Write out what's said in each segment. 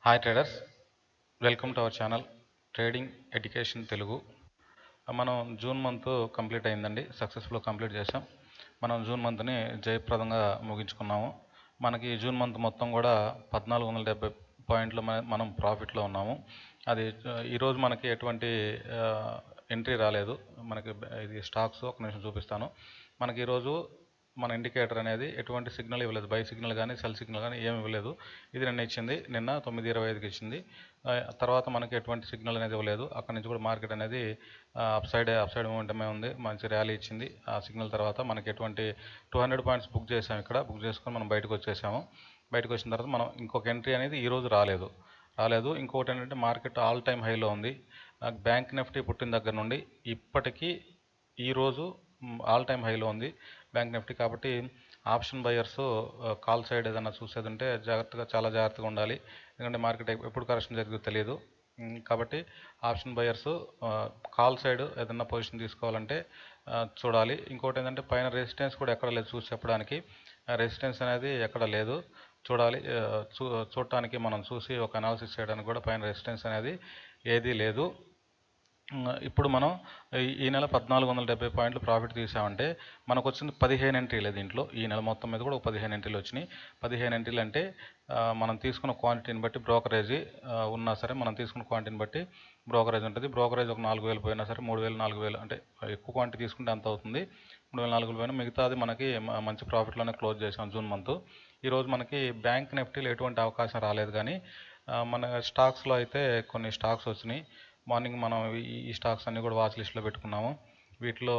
Hi traders, welcome to our channel trading education Telugu. మనం June month complete అయిందండి, సక్సెస్ఫుల్గా complete చేసాం. మనం జూన్ మంత్ని జయప్రదంగా ముగించుకున్నాము. మనకి జూన్ మంత్ మొత్తం కూడా 1470 పాయింట్లు మనం ప్రాఫిట్లో ఉన్నాము. అది ఈరోజు మనకి ఎటువంటి ఎంట్రీ రాలేదు. మనకి ఇది స్టాక్స్ ఒక నిమిషం చూపిస్తాను. మనకి ఈరోజు మన ఇండికేటర్ అనేది ఎటువంటి సిగ్నల్ ఇవ్వలేదు, బై సిగ్నల్ కానీ సెల్ సిగ్నల్ కానీ ఏమి ఇవ్వలేదు. ఇది నిన్న ఇచ్చింది, నిన్న 9:25కి ఇచ్చింది. తర్వాత మనకి ఎటువంటి సిగ్నల్ అనేది ఇవ్వలేదు. అక్కడ నుంచి కూడా మార్కెట్ అనేది అప్ సైడ్ మూమెంటమే ఉంది, మంచి ర్యాలీ ఇచ్చింది. ఆ సిగ్నల్ తర్వాత మనకి ఎటువంటి 200 పాయింట్స్ బుక్ చేసాము, ఇక్కడ బుక్ చేసుకొని మనం బయటకు వచ్చేసాము. బయటకు వచ్చిన తర్వాత మనం ఇంకొక ఎంట్రీ అనేది ఈరోజు రాలేదు. ఇంకొకటి ఏంటంటే మార్కెట్ ఆల్ టైమ్ హైలో ఉంది. బ్యాంక్ నిఫ్టీ పుట్టిన దగ్గర నుండి ఇప్పటికీ ఈరోజు ఆల్ టైమ్ హైలో ఉంది బ్యాంక్ నిఫ్టీ. కాబట్టి ఆప్షన్ బయర్స్ కాల్ సైడ్ ఏదైనా చూసేది ఉంటే చాలా జాగ్రత్తగా ఉండాలి. ఎందుకంటే మార్కెట్ ఎప్పుడు కరెక్షన్ జరుగుతుందో తెలియదు. కాబట్టి ఆప్షన్ బయర్స్ కాల్ సైడ్ ఏదైనా పొజిషన్ తీసుకోవాలంటే చూడాలి. ఇంకోటి ఏంటంటే పైన రెసిస్టెన్స్ కూడా ఎక్కడ లేదు చూసి చెప్పడానికి. రెసిస్టెన్స్ అనేది ఎక్కడ లేదు, చూడాలి. చూడటానికి మనం చూసి ఒక అనాలిసిస్ చేయడానికి కూడా పైన రెసిస్టెన్స్ అనేది ఏదీ లేదు. ఇప్పుడు మనం ఈ నెల 1470 పాయింట్లు ప్రాఫిట్ తీసామంటే మనకు వచ్చింది 15 ఎంట్రీలే. దీంట్లో ఈ నెల మొత్తం మీద కూడా 15 ఎంట్రీలు వచ్చినాయి. 15 ఎంట్రీలు అంటే మనం తీసుకున్న క్వాంటిటీని బట్టి బ్రోకరేజీ ఉన్నా సరే, మనం తీసుకున్న క్వాంటిటీని బట్టి బ్రోకరేజ్ ఉంటుంది. బ్రోకరేజ్ ఒక 4000 పోయినా సరే, 3000 4000 అంటే ఎక్కువ క్వాంటిటీ తీసుకుంటే అంత అవుతుంది. 3000 4000 పోయినా మిగతాది మనకి మంచి ప్రాఫిట్లోనే క్లోజ్ చేసాం జూన్ మంత్. ఈరోజు మనకి బ్యాంక్ నిఫ్టీలో ఎటువంటి అవకాశం రాలేదు, కానీ మన స్టాక్స్లో అయితే కొన్ని స్టాక్స్ వచ్చినాయి. మార్నింగ్ మనం ఈ స్టాక్స్ అన్నీ కూడా వాచ్ లిస్ట్లో పెట్టుకున్నాము. వీటిలో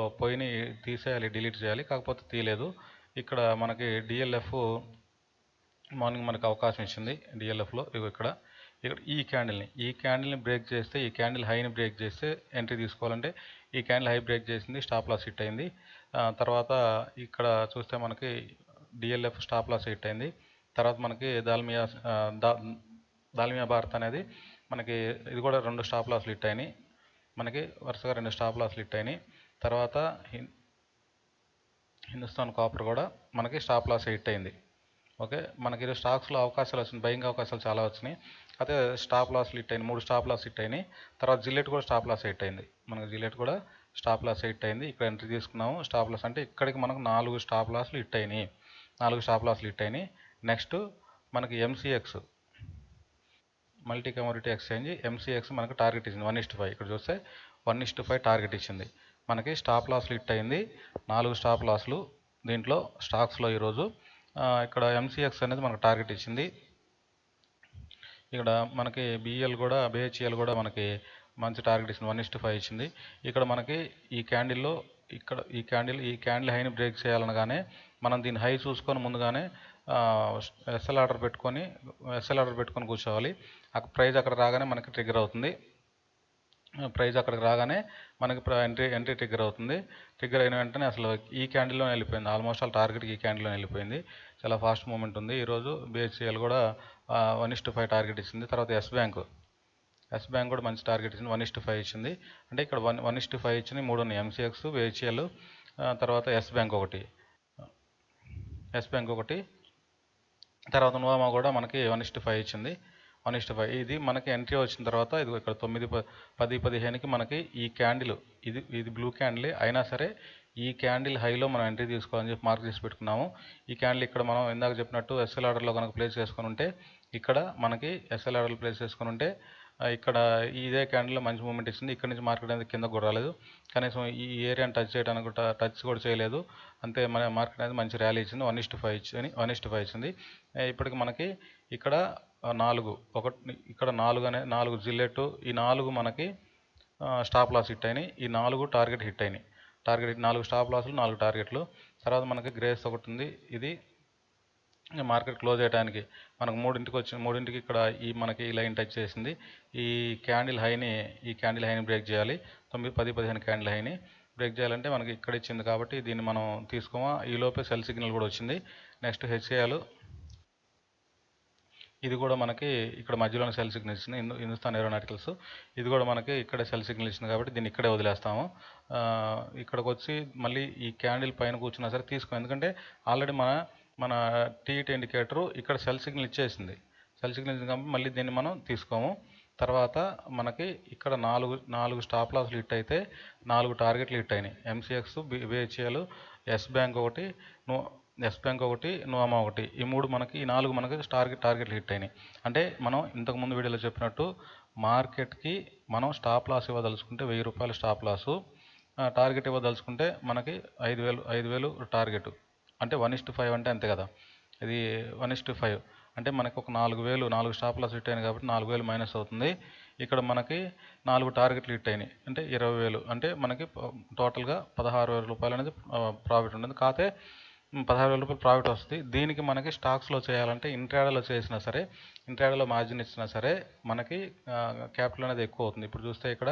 తీసేయాలి, డిలీట్ చేయాలి, కాకపోతే తీయలేదు. ఇక్కడ మనకి డిఎల్ఎఫ్ మార్నింగ్ మనకు అవకాశం ఇచ్చింది. డిఎల్ఎఫ్లో ఇక్కడ ఈ క్యాండిల్ని బ్రేక్ చేస్తే, ఈ క్యాండిల్ హైని బ్రేక్ చేస్తే ఎంట్రీ తీసుకోవాలంటే ఈ క్యాండిల్ హై బ్రేక్ చేసింది, స్టాప్ లాస్ హిట్ అయింది. తర్వాత ఇక్కడ చూస్తే మనకి డిఎల్ఎఫ్ స్టాప్ లాస్ హిట్ అయింది. తర్వాత మనకి దాల్మియా భారత్ అనేది మనకి ఇది కూడా 2 స్టాప్ లాస్లు హిట్ అయినాయి. మనకి వరుసగా 2 స్టాప్ లాస్లు హిట్ అయినాయి. తర్వాత హిందుస్థాన్ కాపర్ కూడా మనకి స్టాప్ లాస్ హిట్ అయింది. ఓకే, మనకి ఈరోజు స్టాక్స్లో అవకాశాలు వచ్చినాయి, బయింగ్ అవకాశాలు చాలా వచ్చినాయి. అయితే స్టాప్ లాస్లు హిట్ అయినాయి, 3 స్టాప్ లాస్ హిట్ అయినాయి. తర్వాత జిల్లెట్ కూడా స్టాప్ లాస్ హిట్ అయింది. మనకి జిల్లెట్ కూడా స్టాప్ లాస్ హిట్ అయింది. ఇక్కడ ఎంట్రీ తీసుకున్నాము. స్టాప్ లాస్ అంటే ఇక్కడికి మనకు 4 స్టాప్ లాస్లు హిట్ అయినాయి. 4 స్టాప్ లాస్లు హిట్ అయినాయి. నెక్స్ట్ మనకి MCX multi commodity exchange MCX మనకు టార్గెట్ ఇచ్చింది 1:5. ఇక్కడ చూస్తే 1:5 టార్గెట్ ఇచ్చింది. మనకి స్టాప్ లాస్లు హిట్ అయింది, 4 స్టాప్ లాస్లు దీంట్లో స్టాక్స్లో ఈరోజు. ఇక్కడ ఎంసీఎక్స్ అనేది మనకు టార్గెట్ ఇచ్చింది. ఇక్కడ మనకి బిహెచ్ఎల్ కూడా మనకి మంచి టార్గెట్ ఇచ్చింది, 1:5 ఇచ్చింది. ఇక్కడ మనకి ఈ క్యాండిల్ హైని బ్రేక్ చేయాలనగానే మనం దీన్ని హై చూసుకొని ముందుగానే ఎస్ఎల్ ఆర్డర్ పెట్టుకొని కూర్చోవాలి. ప్రైస్ అక్కడ రాగానే మనకి ట్రిగ్గర్ అవుతుంది. ప్రైస్ అక్కడికి రాగానే మనకి ఎంట్రీ ట్రిగ్గర్ అవుతుంది. ట్రిగ్గర్ అయిన వెంటనే అసలు ఈ క్యాండిల్లో వెళ్ళిపోయింది, ఆల్మోస్ట్ ఆల్ టార్గెట్కి ఈ క్యాండిల్లో వెళ్ళిపోయింది. చాలా ఫాస్ట్ మూమెంట్ ఉంది ఈరోజు. బిహెచ్ఎల్ కూడా 1:5 టార్గెట్ ఇచ్చింది. తర్వాత ఎస్ బ్యాంక్ కూడా మంచి టార్గెట్ ఇచ్చింది, 1:5 ఇచ్చింది. అంటే ఇక్కడ 1:5 ఇచ్చింది, 3 ఉన్నాయి, ఎంసీఎక్స్, బిహెచ్ఎల్, తర్వాత ఎస్ బ్యాంక్ ఒకటి, తర్వాత నోవా కూడా మనకి 1:5 ఇచ్చింది, 1:5. ఇది మనకి ఎంట్రీ వచ్చిన తర్వాత ఇది ఇక్కడ 9, 10, 15కి మనకి ఈ క్యాండిల్ ఇది బ్లూ క్యాండిల్ అయినా సరే ఈ క్యాండిల్ హైలో మనం ఎంట్రీ తీసుకోవాలని చెప్పి మార్క్ చేసి పెట్టుకున్నాము. ఈ క్యాండిల్ ఇక్కడ మనం ఇందాక చెప్పినట్టు ఎస్ఎల్ ఆర్డర్లో కనుక ప్లేస్ చేసుకొని ఉంటే, ఇక్కడ మనకి ఎస్ఎల్ ఆర్డర్లో ప్లేస్ చేసుకొని ఉంటే ఇక్కడ ఇదే క్యాండిల్లో మంచి మూమెంట్ ఇచ్చింది. ఇక్కడ నుంచి మార్కెట్ అనేది కిందకు కూడా రాలేదు, కనీసం ఈ ఏరియాని టచ్ కూడా చేయలేదు. అంతే మన మార్కెట్ అనేది మంచి ర్యాలీ ఇచ్చింది, 1:5 ఇచ్చింది. ఇప్పటికి మనకి ఇక్కడ 4 జిల్లెట్, ఈ 4 మనకి స్టాప్ లాస్ హిట్ అయినాయి. ఈ 4 టార్గెట్ హిట్ అయినాయి. 4 స్టాప్ లాస్లు, 4 టార్గెట్లు. తర్వాత మనకి గ్రేస్ ఒకటి ఉంది. ఇది మార్కెట్ క్లోజ్ చేయడానికి మనకు 3ంటికి ఇక్కడ మనకి ఈ లైన్ టచ్ చేసింది. ఈ క్యాండిల్ హైని బ్రేక్ చేయాలి. 9, 10, 15 క్యాండిల్ హైని బ్రేక్ చేయాలంటే మనకి ఇక్కడ ఇచ్చింది, కాబట్టి దీన్ని మనం తీసుకోమా. ఈ లోపే సెల్ సిగ్నల్ కూడా వచ్చింది. నెక్స్ట్ హెచ్ఏఎల్, ఇది కూడా మనకి ఇక్కడ మధ్యలోనే సెల్ సిగ్నల్ ఇచ్చింది, హిందుస్థాన్ ఏరోనాటికల్స్. ఇది కూడా మనకి ఇక్కడే సెల్ సిగ్నల్ ఇచ్చింది, కాబట్టి దీన్ని ఇక్కడే వదిలేస్తాము. ఇక్కడికి వచ్చి మళ్ళీ ఈ క్యాండిల్ పైన కూర్చున్నా సరే తీసుకో, ఎందుకంటే ఆల్రెడీ మన టీఈటీ ఇండికేటరు ఇక్కడ సెల్ సిగ్నల్ ఇచ్చేసింది. సెల్ సిగ్నల్ ఇచ్చింది కాబట్టి మళ్ళీ దీన్ని మనం తీసుకోము. తర్వాత మనకి ఇక్కడ నాలుగు స్టాప్ లాస్లు హిట్ అయితే 4 టార్గెట్లు హిట్ అయినాయి. ఎంసీఎక్స్, బిహెచ్ఎల్, ఎస్ బ్యాంక్ ఒకటి, నోమా ఒకటి. ఈ 4 మనకి టార్గెట్లు హిట్ అయినాయి. అంటే మనం ఇంతకుముందు వీడియోలో చెప్పినట్టు మార్కెట్కి మనం స్టాప్ లాస్ ఇవ్వదలుచుకుంటే 1000 రూపాయల స్టాప్ లాసు, టార్గెట్ ఇవ్వదలుచుకుంటే మనకి 5,000 టార్గెట్. అంటే 1:5 అంటే అంతే కదా, ఇది 1:5 అంటే మనకి ఒక 4 స్టాప్ లాస్ హిట్ అయినాయి కాబట్టి 4,000 మైనస్ అవుతుంది. ఇక్కడ మనకి 4 టార్గెట్లు హిట్ అయినాయి అంటే 20,000. అంటే మనకి టోటల్గా 16,000 రూపాయలు అనేది ప్రాఫిట్ ఉంటుంది. కాకపోతే 16,000 రూపాయలు ప్రాఫిట్ వస్తుంది. దీనికి మనకి స్టాక్స్లో చేయాలంటే ఇంట్రాడేలో చేసినా సరే, ఇంట్రాడేలో మార్జిన్ ఇచ్చినా సరే మనకి క్యాపిటల్ అనేది ఎక్కువ అవుతుంది. ఇప్పుడు చూస్తే ఇక్కడ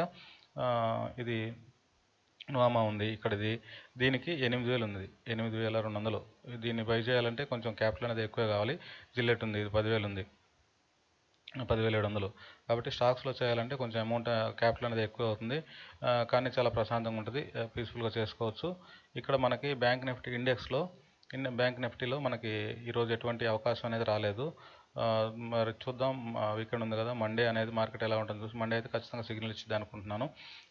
ఇది నోమా ఉంది, ఇక్కడిది, దీనికి 8,000 ఉంది, 8,200. దీన్ని బై చేయాలంటే కొంచెం క్యాపిటల్ అనేది ఎక్కువ కావాలి. జిల్లెట్ ఉంది, ఇది 10,000 ఉంది, 10,700. కాబట్టి స్టాక్స్లో చేయాలంటే కొంచెం అమౌంట్ క్యాపిటల్ అనేది ఎక్కువ అవుతుంది, కానీ చాలా ప్రశాంతంగా ఉంటుంది, పీస్ఫుల్గా చేసుకోవచ్చు. ఇక్కడ మనకి బ్యాంక్ నిఫ్టీలో మనకి ఈరోజు ఎటువంటి అవకాశం అనేది రాలేదు. మరి చూద్దాం, వీకెండ్ ఉంది కదా, మండే అనేది మార్కెట్ ఎలా ఉంటుంది చూసి మండే అయితే ఖచ్చితంగా సిగ్నల్ ఇచ్చింది అనుకుంటున్నాను.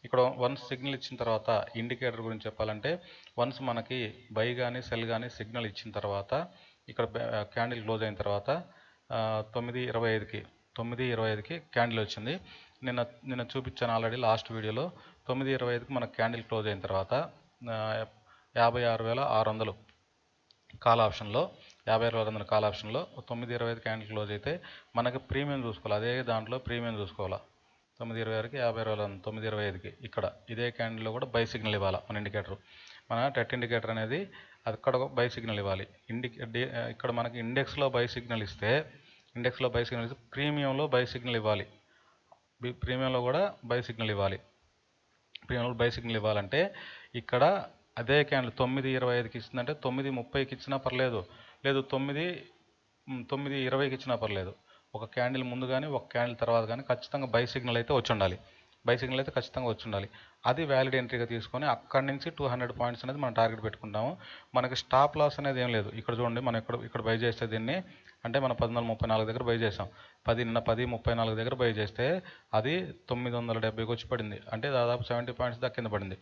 ఇక్కడ వన్స్ సిగ్నల్ ఇచ్చిన తర్వాత ఇండికేటర్ గురించి చెప్పాలంటే, వన్స్ మనకి బై కానీ సెల్ కానీ సిగ్నల్ ఇచ్చిన తర్వాత ఇక్కడ క్యాండిల్ క్లోజ్ అయిన తర్వాత 9:25కి క్యాండిల్ వచ్చింది. నిన్న చూపించాను ఆల్రెడీ లాస్ట్ వీడియోలో. 9:25కి మనకు క్యాండిల్ క్లోజ్ అయిన తర్వాత 56,600 కాల్ ఆప్షన్లో 56,600 కాల్ ఆప్షన్లో 9:25 క్యాండిల్ క్లోజ్ అయితే మనకి ప్రీమియం చూసుకోవాలి. అదే దాంట్లో ప్రీమియం చూసుకోవాలా. 9:26కి 56,600, 9:25కి ఇక్కడ ఇదే క్యాండిల్లో కూడా బై సిగ్నల్ ఇవ్వాలి. మన టెట్ ఇండికేటర్ అనేది అక్కడ బై సిగ్నల్ ఇవ్వాలి. ఇక్కడ మనకి ఇండెక్స్లో బై సిగ్నల్ ఇస్తే ప్రీమియంలో బై సిగ్నల్ ఇవ్వాలి. ప్రీమియంలో కూడా బై సిగ్నల్ ఇవ్వాలంటే ఇక్కడ అదే క్యాండిల్ 9:25కి ఇస్తుందంటే 9:30కి ఇచ్చినా పర్లేదు, లేదు 9:20కి ఇచ్చినా పర్లేదు. ఒక క్యాండిల్ ముందు కానీ ఒక క్యాండిల్ తర్వాత కానీ ఖచ్చితంగా బై సిగ్నల్ అయితే వచ్చి ఉండాలి. అది వ్యాలిడ్ ఎంట్రీగా తీసుకొని అక్కడి నుంచి 200 పాయింట్స్ అనేది మనం టార్గెట్ పెట్టుకుంటాము. మనకి స్టాప్ లాస్ అనేది ఏం లేదు. ఇక్కడ చూడండి, మనం ఇక్కడ బై చేస్తే దీన్ని అంటే మనం 14.34 దగ్గర బై చేసాం. 10:34 దగ్గర బై చేస్తే అది 970కి వచ్చి పడింది. అంటే దాదాపు 70 పాయింట్స్ దాకా కింద పడింది.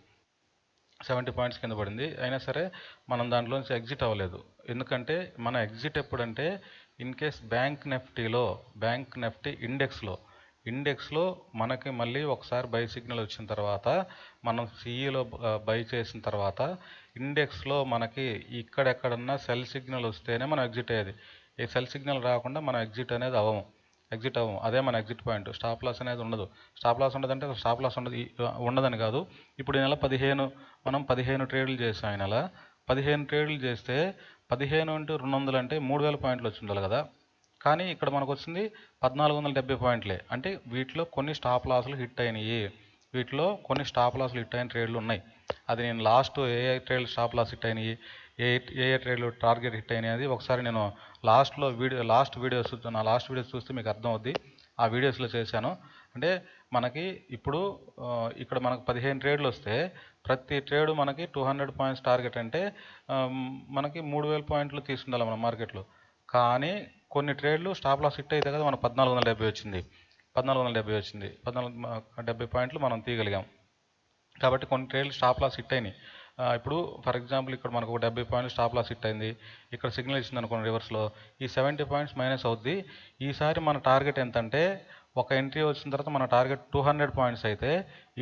70 పాయింట్స్ కింద పడింది. అయినా సరే మనం దాంట్లోంచి ఎగ్జిట్ అవ్వలేదు. ఎందుకంటే మన ఎగ్జిట్ ఎప్పుడంటే ఇన్ కేస్ బ్యాంక్ నిఫ్టీ ఇండెక్స్లో మనకి మళ్ళీ ఒకసారి బై సిగ్నల్ వచ్చిన తర్వాత మనం సిఈలో బై చేసిన తర్వాత ఇండెక్స్లో మనకి ఇక్కడెక్కడన్నా సెల్ సిగ్నల్ వస్తేనే మనం ఎగ్జిట్ అయ్యేది. ఈ సెల్ సిగ్నల్ రాకుండా మనం ఎగ్జిట్ అవ్వము. అదే మన ఎగ్జిట్ పాయింట్. స్టాప్ లాస్ అనేది ఉండదు. స్టాప్ లాస్ ఉండదని కాదు. ఇప్పుడు ఈ నెల 15 ట్రేడ్లు చేసాం. ఈ నెల 15 ట్రేడ్లు చేస్తే 15 × 200 అంటే 3,000 పాయింట్లు వచ్చి ఉండాలి కదా. కానీ ఇక్కడ మనకు వచ్చింది 1,470 పాయింట్లే. అంటే వీటిలో కొన్ని స్టాప్ లాస్లు హిట్ అయినాయి. ట్రేడ్లు ఉన్నాయి. అది నేను లాస్ట్ ఏ ట్రేడ్లు స్టాప్ లాస్ హిట్ అయినాయి, ఏ ట్రేడ్లు టార్గెట్ హిట్ అయినాయి అది ఒకసారి నేను నా లాస్ట్ వీడియోస్ చూస్తే మీకు అర్థం అవుద్ది. ఆ వీడియోస్లో చేశాను. అంటే మనకి ఇప్పుడు ఇక్కడ మనకు 15 ట్రేడ్లు వస్తే ప్రతి ట్రేడ్ మనకి 200 పాయింట్స్ టార్గెట్ అంటే మనకి 3,000 పాయింట్లు తీసుకుండాలి మన మార్కెట్లో. కానీ కొన్ని ట్రేడ్లు స్టాప్ లాస్ హిట్ అయితే కదా మనకు 1,470 వచ్చింది. 1,470 పాయింట్లు మనం తీయగలిగాం. కాబట్టి కొన్ని ట్రేడ్లు స్టాప్ లాస్ హిట్ అయినాయి. ఇప్పుడు ఫర్ ఎగ్జాంపుల్ ఇక్కడ మనకు ఒక 70 పాయింట్లు స్టాప్ లాస్ హిట్ అయింది. ఇక్కడ సిగ్నల్ ఇచ్చింది అనుకోండి రివర్స్లో, ఈ 70 పాయింట్స్ మైనస్ అవుద్ది. ఈసారి మన టార్గెట్ ఎంతంటే, ఒక ఎంట్రీ వచ్చిన తర్వాత మన టార్గెట్ 200 పాయింట్స్ అయితే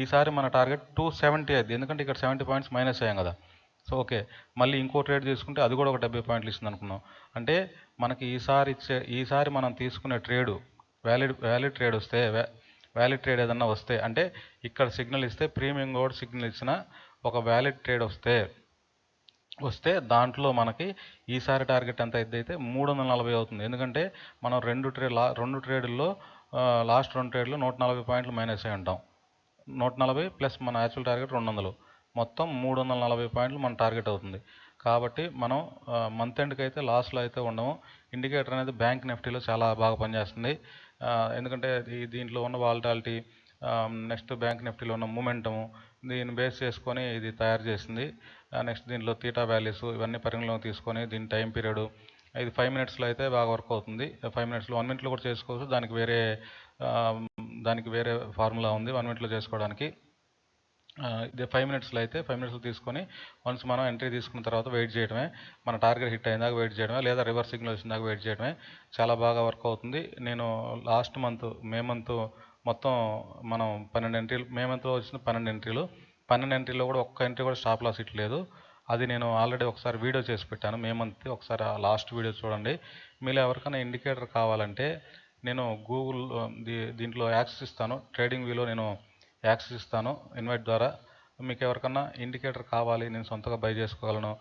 ఈసారి మన టార్గెట్ 270 అయింది. ఎందుకంటే ఇక్కడ 70 పాయింట్స్ మైనస్ అయ్యాం కదా. సో ఓకే, మళ్ళీ ఇంకో ట్రేడ్ తీసుకుంటే అది కూడా ఒక 70 పాయింట్లు ఇస్తుంది అనుకున్నాం. అంటే మనకి ఈసారి మనం తీసుకునే ట్రేడు వ్యాలిడ్ ట్రేడ్ ఏదన్నా వస్తే, అంటే ఇక్కడ సిగ్నల్ ఇస్తే ప్రీమియం కూడా సిగ్నల్ ఇచ్చిన ఒక వ్యాలిడ్ ట్రేడ్ వస్తే దాంట్లో మనకి ఈసారి టార్గెట్ ఎంత అయితే 340 అవుతుంది. ఎందుకంటే మనం రెండు ట్రేడ్ల్లో లాస్ట్ 2 ట్రేడ్లో 140 పాయింట్లు మైనస్ అయి ఉంటాం. 140 ప్లస్ మన యాక్చువల్ టార్గెట్ 200, మొత్తం 340 పాయింట్లు మన టార్గెట్ అవుతుంది. కాబట్టి మనం మంత్ ఎండ్కి అయితే లాస్లో అయితే ఉండము. ఇండికేటర్ అనేది బ్యాంక్ నిఫ్టీలో చాలా బాగా పనిచేస్తుంది. ఎందుకంటే దీంట్లో ఉన్న వాలటాలిటీ, నెక్స్ట్ బ్యాంక్ నిఫ్టీలో ఉన్న మూమెంటము, దీన్ని బేస్ చేసుకొని ఇది తయారు చేసింది. నెక్స్ట్ దీంట్లో థీటా వాల్యూస్ ఇవన్నీ పరిగణలోకి తీసుకొని దీని టైం పీరియడ్ ఇది 5 మినిట్స్లో అయితే బాగా వర్క్ అవుతుంది. 5 మినిట్స్లో 1 మినిట్లో కూడా చేసుకోవచ్చు. దానికి వేరే ఫార్ములా ఉంది 1 మినిట్లో చేసుకోవడానికి. ఇది 5 మినిట్స్లో అయితే 5 మినిట్స్లో తీసుకొని వన్స్ మనం ఎంట్రీ తీసుకున్న తర్వాత వెయిట్ చేయడమే, మన టార్గెట్ హిట్ అయిన దాకా వెయిట్ చేయడమే, లేదా రివర్స్ సిగ్నల్ వచ్చిన దాకా వెయిట్ చేయడమే. చాలా బాగా వర్క్ అవుతుంది. నేను లాస్ట్ మంత్ మే మంత్ మొత్తం మనం 12 ఎంట్రీలు, మే మంత్లో వచ్చిన 12 ఎంట్రీలు, 12 ఎంట్రీలో కూడా ఒక్క ఎంట్రీ కూడా స్టాప్ లాస్ హిట్ లేదు. అది నేను ఆల్రెడీ ఒకసారి వీడియో చేసి పెట్టాను మే మంత్, ఒకసారి ఆ లాస్ట్ వీడియో చూడండి. మీలో ఎవరికైనా ఇండికేటర్ కావాలంటే నేను గూగుల్ దీంట్లో యాక్సెస్ ఇస్తాను, ట్రేడింగ్ వ్యూలో నేను యాక్సెస్ ఇస్తాను ఇన్వైట్ ద్వారా. మీకు ఎవరికన్నా ఇండికేటర్ కావాలి, నేను సొంతగా బై చేసుకోగలను,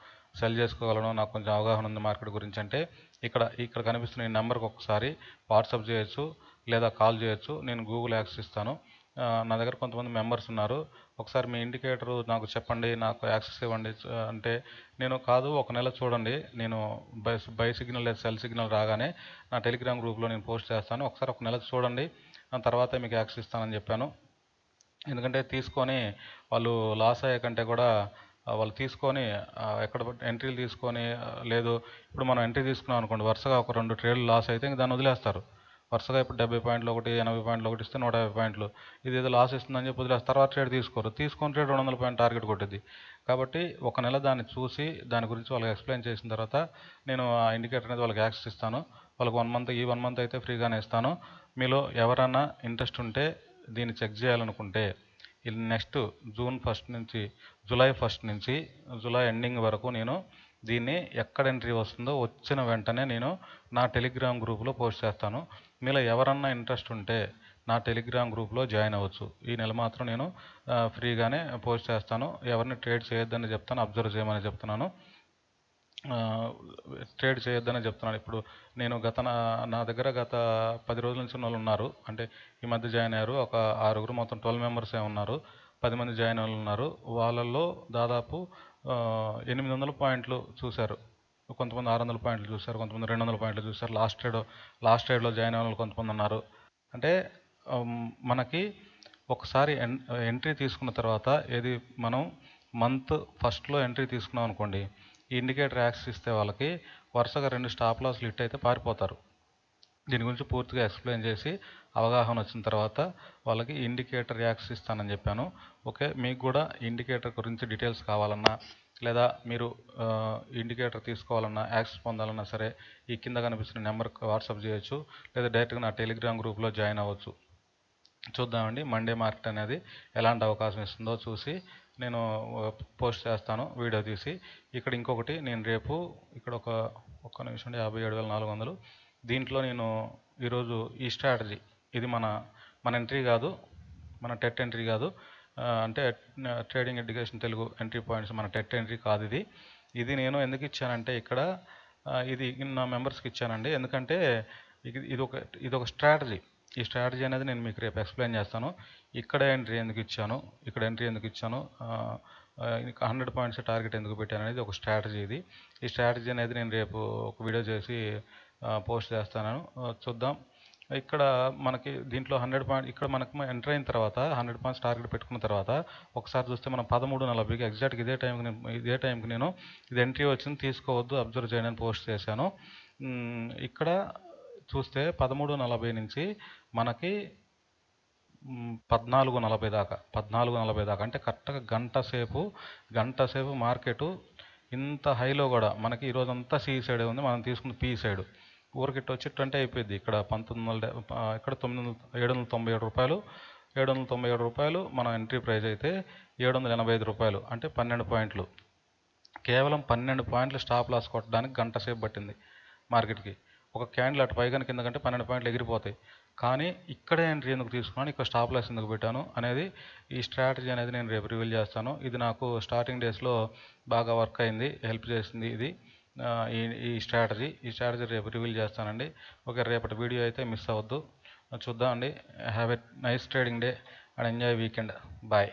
సెల్ చేసుకోగలను, నాకు కొంచెం అవగాహన ఉంది మార్కెట్ గురించి అంటే ఇక్కడ కనిపిస్తున్న ఈ నెంబర్కి ఒకసారి వాట్సాప్ చేయొచ్చు లేదా కాల్ చేయొచ్చు. నేను గూగుల్ యాక్సెస్ ఇస్తాను. నా దగ్గర కొంతమంది మెంబర్స్ ఉన్నారు. ఒకసారి మీ ఇండికేటర్ నాకు చెప్పండి, నాకు యాక్సెస్ ఇవ్వండి అంటే నేను కాదు, ఒక నెల చూడండి, నేను బై సిగ్నల్ లేదా సెల్ సిగ్నల్ రాగానే నా టెలిగ్రామ్ గ్రూప్లో నేను పోస్ట్ చేస్తాను, ఒకసారి ఒక నెల చూడండి, తర్వాత మీకు యాక్సెస్ ఇస్తానని చెప్పాను. ఎందుకంటే తీసుకొని వాళ్ళు లాస్ అయ్యే కంటే కూడా వాళ్ళు తీసుకొని ఎక్కడ ఎంట్రీలు తీసుకొని లేదు, ఇప్పుడు మనం ఎంట్రీ తీసుకున్నాం అనుకోండి, వరుసగా ఒక 2 ట్రేడ్లు లాస్ అయితే ఇంక దాన్ని వదిలేస్తారు. వరుసగా ఇప్పుడు 70 పాయింట్లు ఒకటి, 80 పాయింట్లు ఒకటి ఇస్తే 150 పాయింట్లు ఇది ఏదో లాస్ ఇస్తుందని చెప్పి వదిలేస్తారు. తర్వాత ట్రేడ్ తీసుకోరు, తీసుకొని ట్రేడ్ 200 పాయింట్ టార్గెట్ కొట్టింది. కాబట్టి ఒక నెల దాన్ని చూసి దాని గురించి వాళ్ళకి ఎక్స్ప్లెయిన్ చేసిన తర్వాత నేను ఆ ఇండికేటర్ అనేది వాళ్ళకి యాక్సెస్ ఇస్తాను. వాళ్ళకి 1 మంత్, ఈ 1 మంత్ అయితే ఫ్రీగానే ఇస్తాను. మీలో ఎవరైనా ఇంట్రెస్ట్ ఉంటే దీన్ని చెక్ చేయాలనుకుంటే నెక్స్ట్ జూన్ 1 నుంచి జూలై 1 నుంచి జూలై ఎండింగ్ వరకు నేను దీన్ని ఎక్కడ ఎంట్రీ వస్తుందో వచ్చిన వెంటనే నేను నా టెలిగ్రామ్ గ్రూప్లో పోస్ట్ చేస్తాను. మీలో ఎవరన్నా ఇంట్రెస్ట్ ఉంటే నా టెలిగ్రామ్ గ్రూప్లో జాయిన్ అవ్వచ్చు. ఈ నెల మాత్రం నేను ఫ్రీగానే పోస్ట్ చేస్తాను. ఎవరిని ట్రేడ్ చేయొద్దని చెప్తాను, అబ్జర్వ్ చేయమని చెప్తున్నాను, ట్రేడ్ చేయొద్దని చెప్తున్నాను. ఇప్పుడు నేను నా దగ్గర గత 10 రోజుల నుంచి ఉన్న వాళ్ళు ఉన్నారు, అంటే ఈ మధ్య జాయిన్ అయ్యారు ఒక 6గురు, మొత్తం 12 మెంబర్సే ఉన్నారు. 10 మంది జాయిన్ వాళ్ళు ఉన్నారు. వాళ్ళల్లో దాదాపు 800 పాయింట్లు చూశారు, కొంతమంది 600 పాయింట్లు చూశారు, కొంతమంది 200 పాయింట్లు చూశారు. లాస్ట్ ట్రేడ్లో జాయిన్ అయిన వాళ్ళు కొంతమంది ఉన్నారు. అంటే మనకి ఒకసారి ఎంట్రీ తీసుకున్న తర్వాత ఏది మనం మంత్ ఫస్ట్లో ఎంట్రీ తీసుకున్నాం అనుకోండి, ఈ ఇండికేటర్ యాక్సెస్ ఇస్తే వాళ్ళకి వరుసగా 2 స్టాప్ లాస్లు హిట్ అయితే పారిపోతారు. దీని గురించి పూర్తిగా ఎక్స్ప్లెయిన్ చేసి అవగాహన వచ్చిన తర్వాత వాళ్ళకి ఇండికేటర్ యాక్సెస్ ఇస్తానని చెప్పాను. ఓకే, మీకు కూడా ఇండికేటర్ గురించి డీటెయిల్స్ కావాలన్నా లేదా మీరు ఇండికేటర్ తీసుకోవాలన్నా యాక్సెస్ పొందాలన్నా సరే ఈ కింద కనిపిస్తున్న నెంబర్కి వాట్సాప్ చేయొచ్చు, లేదా డైరెక్ట్గా నా టెలిగ్రామ్ గ్రూప్లో జాయిన్ అవ్వచ్చు. చూద్దామండి మండే మార్కెట్ అనేది ఎలాంటి అవకాశం ఇస్తుందో చూసి నేను పోస్ట్ చేస్తాను వీడియో తీసి. ఇక్కడ ఇంకొకటి, నేను రేపు ఇక్కడ ఒక్క నిమిషం, 57,400 దీంట్లో నేను ఈరోజు ఈ స్ట్రాటజీ, ఇది మన ఎంట్రీ కాదు, మన టెట్ ఎంట్రీ కాదు, అంటే trading education Telugu entry points మన టెట్ ఎంట్రీ కాదు. ఇది నేను ఎందుకు ఇచ్చానంటే ఇక్కడ ఇది నా మెంబర్స్కి ఇచ్చానండి. ఎందుకంటే ఇది ఒక స్ట్రాటజీ. ఈ స్ట్రాటజీ అనేది నేను మీకు రేపు ఎక్స్ప్లెయిన్ చేస్తాను. ఇక్కడ ఎంట్రీ ఎందుకు ఇచ్చాను, 100 పాయింట్స్ టార్గెట్ ఎందుకు పెట్టాను అనేది ఒక స్ట్రాటజీ. ఈ స్ట్రాటజీ అనేది నేను రేపు ఒక వీడియో చేసి పోస్ట్ చేస్తాను, చూద్దాం. ఇక్కడ మనకి దీంట్లో 100 పాయింట్, ఇక్కడ మనకు ఎంటర్ అయిన తర్వాత 100 పాయింట్స్ టార్గెట్ పెట్టుకున్న తర్వాత ఒకసారి చూస్తే మనం 13:40కి ఎగ్జాక్ట్గా ఇదే టైంకి నేను ఇది ఎంట్రీ వచ్చింది తీసుకోవద్దు, అబ్జర్వ్ చేయండి అని పోస్ట్ చేశాను. ఇక్కడ చూస్తే 13:40 నుంచి మనకి 14:40 దాకా అంటే కరెక్ట్గా గంట సేపు మార్కెట్ ఇంత హైలో కూడా మనకి ఈరోజంతా సి సైడే ఉంది, మనం తీసుకున్న పి సైడ్ ఊరికిట్టు వచ్చి 20 అయిపోయింది. ఇక్కడ 797 రూపాయలు, 797 రూపాయలు మన ఎంట్రీ ప్రైస్ అయితే 785 రూపాయలు, అంటే 12 పాయింట్లు. కేవలం 12 పాయింట్లు స్టాప్ లాస్ కొట్టడానికి గంట సేపు పట్టింది మార్కెట్కి. ఒక క్యాండిల్ అటు పైగా కింద కంటే 12 పాయింట్లు ఎగిరిపోతాయి. కానీ ఇక్కడే ఎంట్రీ ఎందుకు తీసుకున్నాను, ఇక్కడ స్టాప్ లాస్ ఎందుకు పెట్టాను అనేది, ఈ స్ట్రాటజీ అనేది నేను రేపు రివీల్ చేస్తాను. ఇది నాకు స్టార్టింగ్ డేస్లో బాగా వర్క్ అయింది, హెల్ప్ చేసింది ఇది, ఈ స్ట్రాటజీ రేపు రివీల్ చేస్తానండి. ఓకే, రేపటి వీడియో అయితే మిస్ అవ్వద్దు, చూద్దామండి. Have a nice trading day and enjoy weekend. Bye.